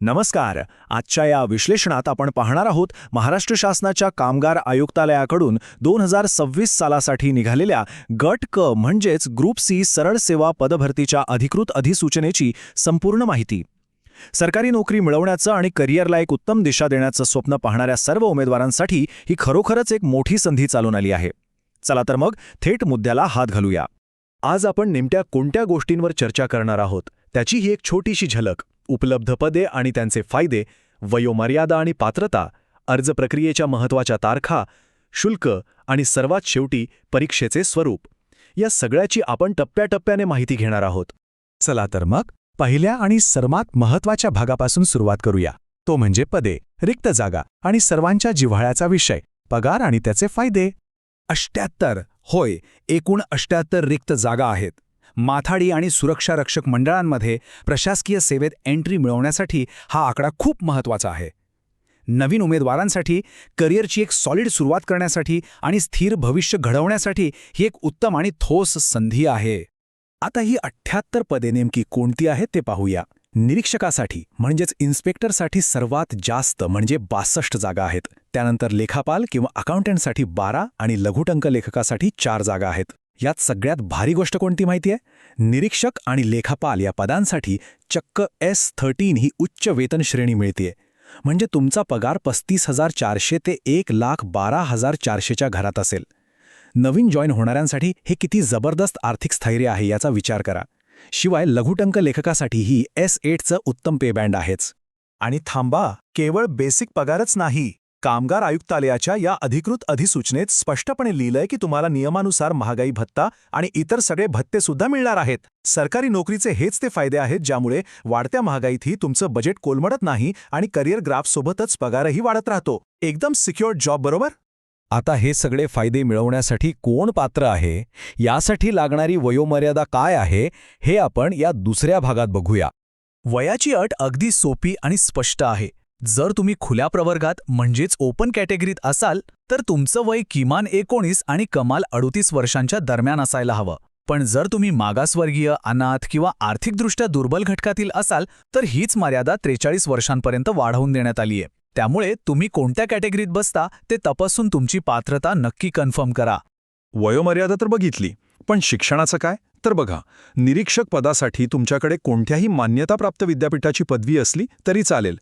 नमस्कार. आजच्या या विश्लेषणात आपण पाहणार आहोत महाराष्ट्र शासनाच्या कामगार आयुक्तालयाकडून 2026 सालासाठी निघालेल्या गट क म्हणजेच ग्रुप सी सरळ सेवा पदभरतीच्या अधिकृत अधिसूचनेची संपूर्ण माहिती. सरकारी नोकरी मिळवण्याचं आणि करिअरला एक उत्तम दिशा देण्याचं स्वप्न पाहणाऱ्या सर्व उमेदवारांसाठी ही खरोखरच एक मोठी संधी चालून आली आहे. चला तर मग थेट मुद्द्याला हात घालूया. आज आपण नेमक्या कोणत्या गोष्टींवर चर्चा करणार आहोत त्याची ही एक छोटीशी झलक. उपलब्ध पदे आणि त्यांचे फायदे, वयोमर्यादा आणि पात्रता, अर्ज प्रक्रियेच्या महत्त्वाच्या तारखा, शुल्क आणि सर्वात शेवटी परीक्षेचे स्वरूप. या सगळ्याची आपण टप्प्याटप्प्याने माहिती घेणार आहोत. चला तर मग पहिल्या आणि सर्वात महत्त्वाच्या भागापासून सुरुवात करूया. तो म्हणजे पदे, रिक्त जागा आणि सर्वांच्या जिव्हाळ्याचा विषय, पगार आणि त्याचे फायदे. 78 होय, एकूण 78 रिक्त जागा आहेत. माथाडी आणि सुरक्षा रक्षक मंडळांमध्ये प्रशासकीय सेवेत एंट्री मिळवण्यासाठी हा आकडा खूप महत्त्वाचा आहे. नवीन उमेदवारांसाठी करिअरची एक सॉलिड सुरुवात करण्यासाठी आणि स्थिर भविष्य घडवण्यासाठी ही एक उत्तम आणि ठोस संधी आहे. आता ही 78 पदे नेमकी कोणती आहेत ते पाहूया. निरीक्षकासाठी म्हणजेच इन्स्पेक्टरसाठी सर्वात जास्त म्हणजे 62 जागा आहेत. त्यानंतर लेखापाल किंवा अकाउंटंटसाठी 12 आणि लघुटंक लेखकासाठी 4 जागा आहेत. यात सगळ्यात भारी गोष्ट कोणती माहिती आहे? निरीक्षक आणि लेखापाल या पदांसाठी चक्क S13 ही उच्च वेतन श्रेणी मिळतेय. म्हणजे तुमचा पगार 35,400 ते 1,12,400च्या घरात असेल. नवीन जॉईन होणाऱ्यांसाठी हे किती जबरदस्त आर्थिक स्थैर्य आहे याचा विचार करा. शिवाय लघुटंक लेखकासाठीही S8चं उत्तम पे बँड आहेच. आणि थांबा, केवळ बेसिक पगारच नाही. कामगार आयुक्तालयाच्या या अधिकृत अधिसूचनेत स्पष्टपणे लिहिलंय की तुम्हाला नियमानुसार महागाई भत्ता आणि इतर सगळे भत्ते सुद्धा मिळणार आहेत. सरकारी नोकरीचे हेच ते फायदे आहेत ज्यामुळे वाढत्या महागाईतही तुमचं बजेट कोलमडत नाही आणि करिअर ग्राफसोबतच पगारही वाढत राहतो. एकदम सिक्युअर्ड जॉब, बरोबर? आता हे सगळे फायदे मिळवण्यासाठी कोण पात्र आहे, यासाठी लागणारी वयोमर्यादा काय आहे, हे आपण या दुसऱ्या भागात बघूया. वयाची अट अगदी सोपी आणि स्पष्ट आहे. जर तुम्ही खुल्या प्रवर्गात म्हणजेच ओपन कॅटेगरीत असाल तर तुमचं वय किमान 19 आणि कमाल 38 वर्षांच्या दरम्यान असायला हवं. पण जर तुम्ही मागासवर्गीय, अनाथ किंवा आर्थिकदृष्ट्या दुर्बल घटकातील असाल तर हीच मर्यादा 43 वर्षांपर्यंत वाढवून देण्यात आली आहे. त्यामुळे तुम्ही कोणत्या कॅटेगरीत बसता ते तपासून तुमची पात्रता नक्की कन्फर्म करा. वयोमर्यादा तर बघितली, पण शिक्षणाचं काय? तर बघा, निरीक्षक पदासाठी तुमच्याकडे कोणत्याही मान्यताप्राप्त विद्यापीठाची पदवी असली तरी चालेल.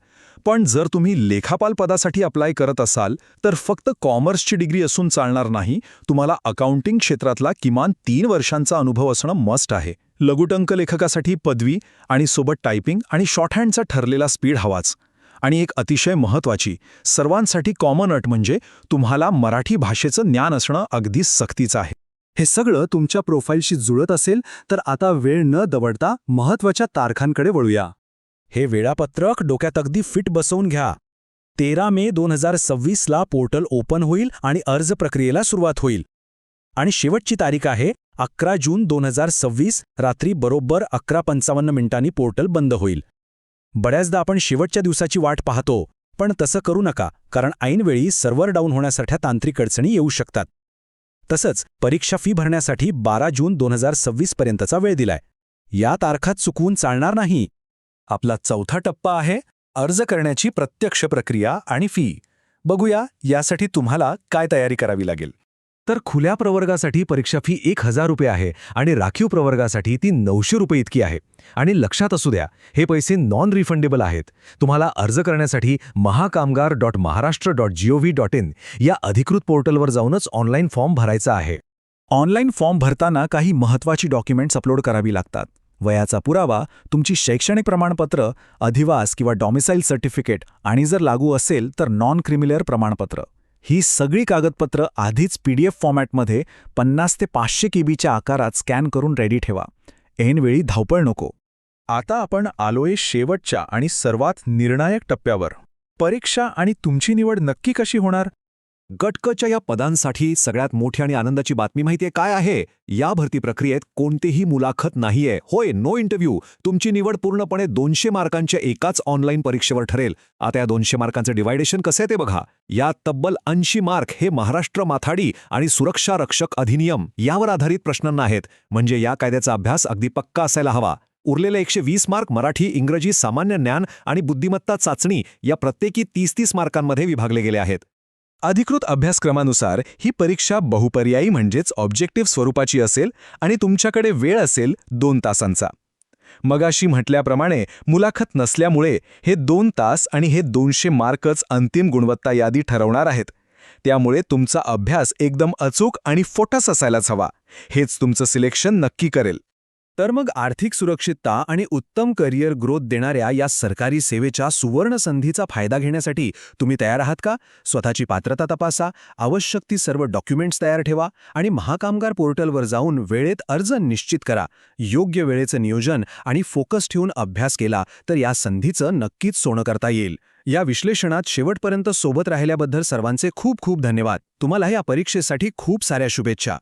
पण जर तुम्ही लेखापाल पदासाठी अप्लाय करत असाल तर फक्त कॉमर्सची डिग्री असून चालणार नाही. तुम्हाला अकाउंटिंग क्षेत्रातला किमान 3 वर्षांचा अनुभव असणं मस्ट आहे. लघुटंक लेखकासाठी पदवी आणि सोबत टायपिंग आणि शॉर्टहँडचा ठरलेला स्पीड हवाच. आणि एक अतिशय महत्त्वाची, सर्वांसाठी कॉमन अट म्हणजे तुम्हाला मराठी भाषेचं ज्ञान असणं अगदी सक्तीचं आहे. हे सगळं तुमच्या प्रोफाईलशी जुळत असेल तर आता वेळ न दवडता महत्त्वाच्या तारखांकडे वळूया. हे वेळापत्रक डोक्यात अगदी फिट बसवून घ्या. 13 मे 2026 ला पोर्टल ओपन होईल आणि अर्ज प्रक्रियेला सुरुवात होईल. आणि शेवटची तारीख आहे 11 जून 2026 रात्री बरोबर 11:55 पोर्टल बंद होईल. बऱ्याचदा आपण शेवटच्या दिवसाची वाट पाहतो, पण तसं करू नका, कारण ऐनवेळी सर्व्हर डाऊन होण्यासारख्या तांत्रिक अडचणी येऊ शकतात. तसंच परीक्षा फी भरण्यासाठी 12 जून 2026 पर्यंतचा वेळ दिलाय. या तारखात चुकवून चालणार नाही. आपला चौथा टप्पा आहे अर्ज करण्याची प्रत्यक्ष प्रक्रिया आणि फी. बघूया यासाठी तुम्हाला काय तयारी करावी लागेल. तर खुल्या प्रवर्गासाठी परीक्षा फी 1,000 रुपये आहे आणि राखीव प्रवर्गासाठी ती 900 रुपये इतकी आहे. आणि लक्षात असू द्या, हे पैसे नॉन रिफंडेबल आहेत. तुम्हाला अर्ज करण्यासाठी mahakamgar.maharashtra.gov.in या अधिकृत पोर्टलवर जाऊनच ऑनलाईन फॉर्म भरायचा आहे. ऑनलाईन फॉर्म भरताना काही महत्त्वाची डॉक्युमेंट्स अपलोड करावी लागतात. वयाचा पुरावा, तुमची शैक्षणिक प्रमाणपत्र, अधिवास किंवा डॉमिसाईल सर्टिफिकेट आणि जर लागू असेल तर नॉन क्रिमिलेअर प्रमाणपत्र. ही सगळी कागदपत्र आधीच PDF फॉर्मॅटमध्ये 50 ते 500 KBच्या आकारात स्कॅन करून रेडी ठेवा. ऐनवेळी धावपळ नको. आता आपण आलोय शेवटच्या आणि सर्वात निर्णायक टप्प्यावर. परीक्षा आणि तुमची निवड नक्की कशी होणार? गट क च्या या पदांसाठी सगळ्यात मोठी आणि आनंदाची बातमी माहितीये काय आहे? या भरती प्रक्रियेत कोणतीही मुलाखत नाहीये. होय, नो इंटरव्ह्यू. तुमची निवड पूर्णपणे 200 मार्कांच्या एकाच ऑनलाईन परीक्षेवर ठरेल. आता या 200 मार्कांचं डिवायडेशन कसं आहे ते बघा. यात तब्बल 80 मार्क हे महाराष्ट्र माथाडी आणि सुरक्षा रक्षक अधिनियम यावर आधारित प्रश्नांना आहेत. म्हणजे या कायद्याचा अभ्यास अगदी पक्का असायला हवा. उरलेले 120 मार्क मराठी, इंग्रजी, सामान्य ज्ञान आणि बुद्धिमत्ता चाचणी या प्रत्येकी 30-30 मार्कांमध्ये विभागले गेले आहेत. अधिकृत अभ्यासक्रमानुसार ही परीक्षा बहुपर्यायी म्हणजेच ऑब्जेक्टिव्ह स्वरूपाची असेल आणि तुमच्याकडे वेळ असेल 2 तासांचा. मगाशी म्हटल्याप्रमाणे मुलाखत नसल्यामुळे हे 2 तास आणि हे 200 मार्कच अंतिम गुणवत्ता यादी ठरवणार आहेत. त्यामुळे तुमचा अभ्यास एकदम अचूक आणि फोकस असायलाच हवा. हेच तुमचं सिलेक्शन नक्की करेल. तर मग आर्थिक सुरक्षितता आणि उत्तम करिअर ग्रोथ देणाऱ्या या सरकारी सेवेच्या सुवर्ण संधीचा फायदा घेण्यासाठी तुम्ही तयार आहात का? स्वतःची पात्रता तपासा, आवश्यक ती सर्व डॉक्युमेंट्स तयार ठेवा आणि महाकामगार पोर्टलवर जाऊन वेळेत अर्ज निश्चित करा. योग्य वेळेचं नियोजन आणि फोकस ठेवून अभ्यास केला तर या संधीचं नक्कीच सोनं करता येईल. या विश्लेषणात शेवटपर्यंत सोबत राहिल्याबद्दल सर्वांचे खूप खूप धन्यवाद. तुम्हाला या परीक्षेसाठी खूप साऱ्या शुभेच्छा.